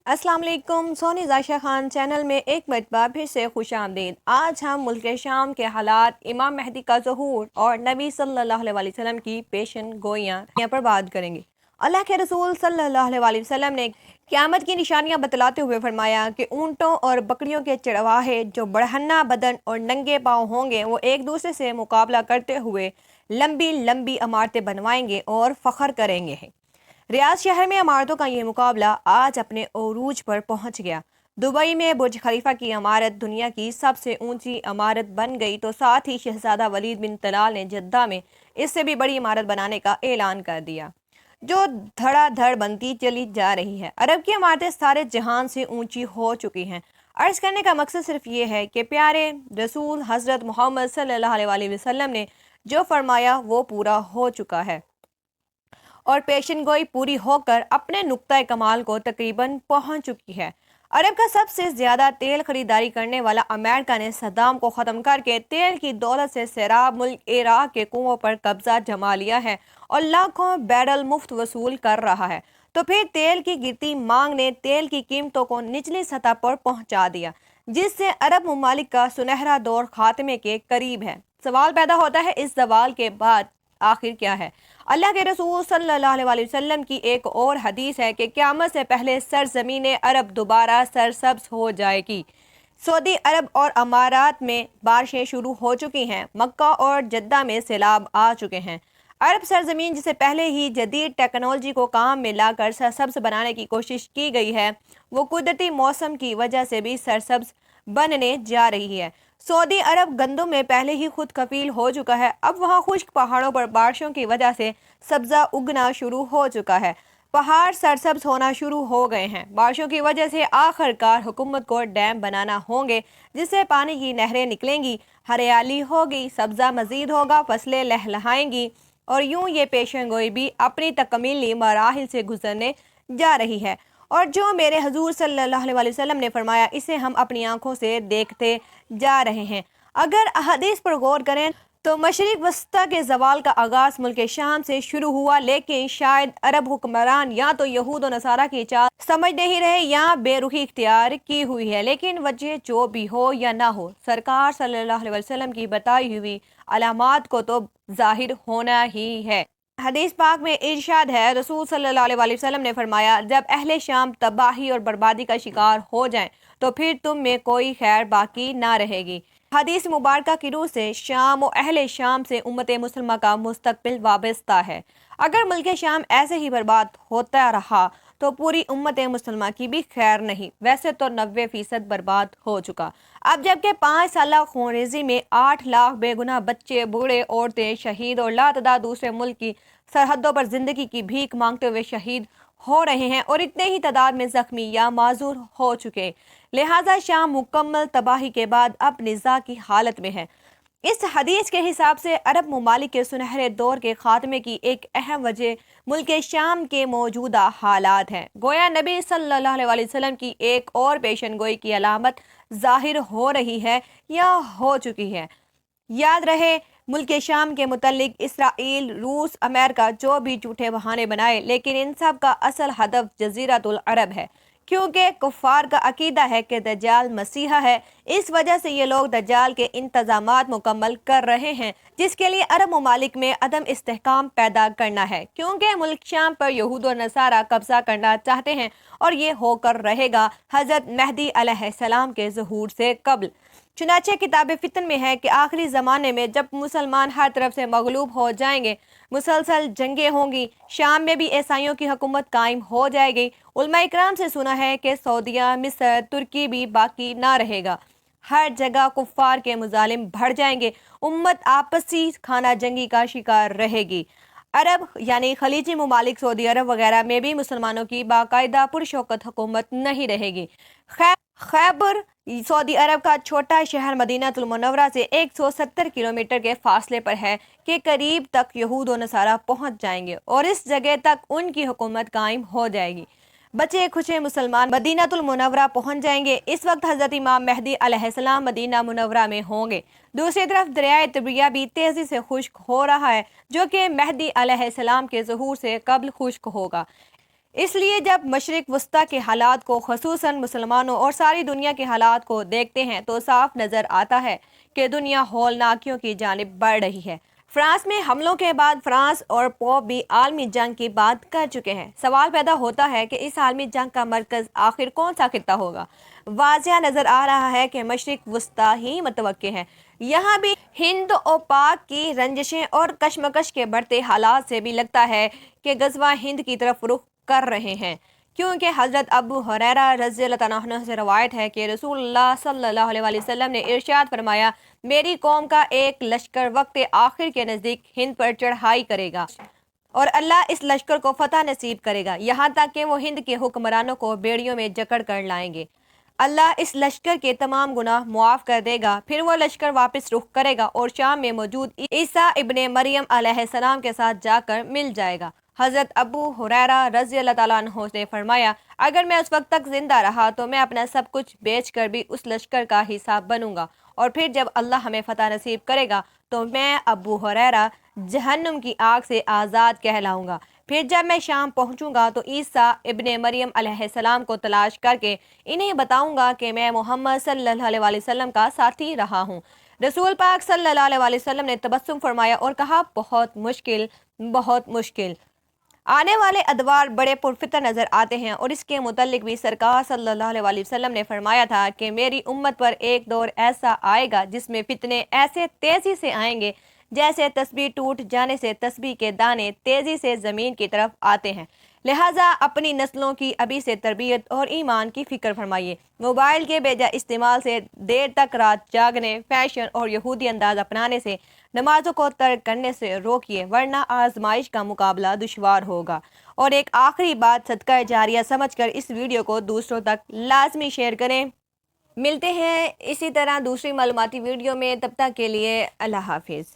अस्सलाम वालेकुम। सोनी जायशा खान चैनल में एक मरतबा फिर से खुश आमदीद। आज हम मुल्क शाम के हालात, इमाम मेहदी का ज़हूर और नबी सल्लल्लाहु अलैहि वसल्लम की पेशन गोइयाँ यहाँ पर बात करेंगे। अल्लाह के रसूल सल्लल्लाहु अलैहि वसल्लम ने क़यामत की निशानियाँ बतलाते हुए फरमाया कि ऊँटों और बकरियों के चरवाहे जो बढ़हन्ना बदन और नंगे पाँव होंगे वो एक दूसरे से मुकाबला करते हुए लंबी लंबी इमारतें बनवाएंगे और फ़ख्र करेंगे। रियाद शहर में इमारतों का ये मुकाबला आज अपने उरूज पर पहुंच गया। दुबई में बुर्ज खलीफा की इमारत दुनिया की सबसे ऊंची इमारत बन गई तो साथ ही शहजादा वलीद बिन तलाल ने जद्दा में इससे भी बड़ी इमारत बनाने का ऐलान कर दिया, जो धड़ाधड़ बनती चली जा रही है। अरब की इमारतें सारे जहान से ऊंची हो चुकी हैं। अर्ज करने का मकसद सिर्फ ये है कि प्यारे रसूल हज़रत मोहम्मद सल्लल्लाहु अलैहि वसल्लम ने जो फरमाया वो पूरा हो चुका है और पेशन गोई पूरी होकर अपने नुक्ता कमाल को तकरीबन पहुंच चुकी है। अरब का सबसे ज्यादा तेल खरीदारी करने वाला अमेरिका ने सद्दाम को ख़त्म करके तेल की दौलत से सैराब मुल्क इराक के कुओं पर कब्जा जमा लिया है और लाखों बैरल मुफ्त वसूल कर रहा है। तो फिर तेल की गिरती मांग ने तेल की कीमतों को निचली सतह पर पहुंचा दिया, जिससे अरब ममालिक का सुनहरा दौर खात्मे के करीब है। सवाल पैदा होता है, इस सवाल के बाद आखिर क्या है? अल्लाह के रसूल सल्लल्लाहु अलैहि वसल्लम की एक और हदीस है कि क़यामत से पहले सरजमीन अरब दोबारा सरसब्ज हो जाएगी। सऊदी अरब और अमारात में बारिशें शुरू हो चुकी हैं। मक्का और जद्दा में सैलाब आ चुके हैं। अरब सरजमीन जिसे पहले ही जदीद टेक्नोलॉजी को काम में लाकर सरसब्ज बनाने की कोशिश की गई है, वो कुदरती मौसम की वजह से भी सरसब्ज बनने जा रही है। सऊदी अरब गंदम में पहले ही खुद कफील हो चुका है। अब वहाँ खुश्क पहाड़ों पर बारिशों की वजह से सब्जा उगना शुरू हो चुका है। पहाड़ सरसब्ज होना शुरू हो गए हैं। बारिशों की वजह से आखिरकार हुकूमत को डैम बनाना होंगे, जिससे पानी की नहरें निकलेंगी, हरियाली होगी, सब्जा मजीद होगा, फसलें लहलहाएंगी और यूं ये पेशन गोई भी अपनी तकमीली मराहिल से गुजरने जा रही है। और जो मेरे हजूर सल्लल्लाहु अलैहि वसल्लम ने फरमाया, इसे हम अपनी आंखों से देखते जा रहे हैं। अगर हदीस पर गौर करें तो मशरिक वस्ता के जवाल का आगाज मुल्क शाम से शुरू हुआ, लेकिन शायद अरब हुक्मरान या तो यहूद और नसारा की चाल समझ नहीं रहे या बेरुखी इख्तियार की हुई है। लेकिन वजह जो भी हो या ना हो, सरकार सल्लल्लाहु अलैहि वसल्लम की बताई हुई अलामात को तो जाहिर होना ही है। हदीस पाक में इरशाद है, रसूल सल्लल्लाहु अलैहि वसल्लम ने फरमाया, जब अहले शाम तबाही और बर्बादी का शिकार हो जाएं तो फिर तुम में कोई खैर बाकी ना रहेगी। हदीस मुबारका की रूह से शाम और अहले शाम से उम्मत मुसलमा का मुस्तकबिल वाबस्ता है। अगर मुल्क शाम ऐसे ही बर्बाद होता रहा तो पूरी उम्मत मुसलमा की भी खैर नहीं। वैसे तो 90% बर्बाद हो चुका। अब जबकि 5 साल खूनरेजी में 8 लाख बेगुनाह बच्चे, बूढ़े, औरतें शहीद और लातदाद दूसरे मुल्क की सरहदों पर जिंदगी की भीख मांगते हुए शहीद हो रहे हैं और इतने ही तादाद में जख्मी या माजूर हो चुके। लिहाजा शाम मुकम्मल तबाही के बाद अब निज़ा की हालत में है। इस हदीस के हिसाब से अरब ममालिक के सुनहरे दौर के खात्मे की एक अहम वजह मुल्क शाम के मौजूदा हालात हैं। गोया नबी सल्लल्लाहु अलैहि वसल्लम की एक और पेशन गोई की अलामत जाहिर हो रही है या हो चुकी है। याद रहे, मुल्क शाम के मुतल्लिक इसराइल, रूस, अमेरिका जो भी झूठे बहाने बनाए, लेकिन इन सब का असल हदफ जजीरतुल अरब है, क्योंकि कुफ़ार का अकीदा है कि दज्जाल मसीहा है। इस वजह से ये लोग दज्जाल के इंतजामात मुकम्मल कर रहे हैं, जिसके लिए अरब ममालिक में अदम इस्तेहकाम पैदा करना है, क्योंकि मुल्क शाम पर यहूद और नसारा कब्जा करना चाहते हैं और ये होकर रहेगा हज़रत मेहदी अलैहिस्सलाम के ज़हूर से कबल। चुनाचे किताब फितन में है कि आखिरी ज़माने में जब मुसलमान हर तरफ से मगलूब हो जाएंगे, मुसलसल जंगें होंगी, शाम में भी ईसाइयों की हुकूमत कायम हो जाएगी। उलमा इकराम से सुना है कि सऊदीया, मिस्र, तुर्की भी बाकी ना रहेगा। हर जगह कुफ़ार के मुजालिम बढ़ जाएंगे। उम्मत आपसी खाना जंगी का शिकार रहेगी। अरब यानी खलीजी ममालिक, सऊदी अरब वगैरह में भी मुसलमानों की बाकायदा पुरशौकत हुकूमत नहीं रहेगी। खैबर सऊदी अरब का छोटा शहर मदीनातुल मुनव्वरा से 170 किलोमीटर के फासले पर है कि करीब तक यहूद और नसारा पहुंच जाएंगे और इस जगह तक उनकी हुकूमत कायम हो जाएगी। बचे खुचे मुसलमान मदीनातुल मुनव्वरा पहुंच जाएंगे। इस वक्त हजरत इमाम मेहदी अलैहिस्सलाम मदीना मुनव्वरा में होंगे। दूसरी तरफ दरियाए तिब्रिया भी तेजी से खुश्क हो रहा है, जो कि मेहदी अलैहिस्सलाम के ज़हूर से कबल खुश्क होगा। اس لیے جب مشرق وسطیٰ کے حالات کو، خصوصاً مسلمانوں اور ساری دنیا کے حالات کو دیکھتے ہیں تو صاف نظر آتا ہے کہ دنیا ہولناکیوں کی جانب بڑھ رہی ہے۔ فرانس میں حملوں کے بعد فرانس اور پوپ بھی عالمی جنگ کی بات کر چکے ہیں۔ سوال پیدا ہوتا ہے کہ اس عالمی جنگ کا مرکز آخر کون سا خطہ ہوگا؟ واضح نظر آ رہا ہے کہ مشرق وسطیٰ ہی متوقع ہے۔ یہاں بھی ہند و پاک کی رنجشیں اور کشمکش کے بڑھتے حالات سے بھی لگتا ہے کہ غزوہ ہند کی طرف رخ کر رہے ہیں، کیونکہ حضرت ابو ہریرہ رضی اللہ تعالیٰ عنہ سے روایت ہے کہ رسول اللہ صلی اللہ علیہ وآلہ وسلم نے ارشاد فرمایا، میری قوم کا ایک لشکر وقت آخر کے نزدیک ہند پر چڑھائی کرے گا اور اللہ اس لشکر کو فتح نصیب کرے گا، یہاں تک کہ وہ ہند کے حکمرانوں کو بیڑیوں میں جکڑ کر لائیں گے۔ اللہ اس لشکر کے تمام گناہ معاف کر دے گا، پھر وہ لشکر واپس رخ کرے گا اور شام میں موجود عیسیٰ ابن مریم علیہ السلام کے ساتھ جا کر مل جائے گا۔ حضرت ابو ہریرہ رضی اللہ تعالیٰ عنہ نے فرمایا، اگر میں اس وقت تک زندہ رہا تو میں اپنا سب کچھ بیچ کر بھی اس لشکر کا حصہ بنوں گا، اور پھر جب اللہ ہمیں فتح نصیب کرے گا تو میں ابو ہریرہ جہنم کی آگ سے آزاد کہلاؤں گا۔ پھر جب میں شام پہنچوں گا تو عیسیٰ ابن مریم علیہ السلام کو تلاش کر کے انہیں بتاؤں گا کہ میں محمد صلی اللہ علیہ وآلہ وسلم کا ساتھی رہا ہوں۔ رسول پاک صلی اللہ علیہ وآلہ وسلم نے تبسم فرمایا اور کہا، بہت مشکل، بہت مشکل۔ آنے والے ادوار بڑے پرفتن نظر آتے ہیں، اور اس کے متعلق بھی سرکار صلی اللہ علیہ وآلہ وسلم نے فرمایا تھا کہ میری امت پر ایک دور ایسا آئے گا جس میں فتنے ایسے تیزی سے آئیں گے جیسے تسبیح ٹوٹ جانے سے تسبیح کے دانے تیزی سے زمین کی طرف آتے ہیں۔ لہٰذا اپنی نسلوں کی ابھی سے تربیت اور ایمان کی فکر فرمائیے۔ موبائل کے بے جا استعمال سے، دیر تک رات جاگنے، فیشن اور یہودی انداز اپنانے سے، نمازوں کو ترک کرنے سے روکیے، ورنہ آزمائش کا مقابلہ دشوار ہوگا۔ اور ایک آخری بات صدقہ جاریہ سمجھ کر اس ویڈیو کو دوسروں تک لازمی شیئر کریں۔ ملتے ہیں اسی طرح دوسری معلوماتی ویڈیو میں، تب تک کے لیے اللہ حافظ۔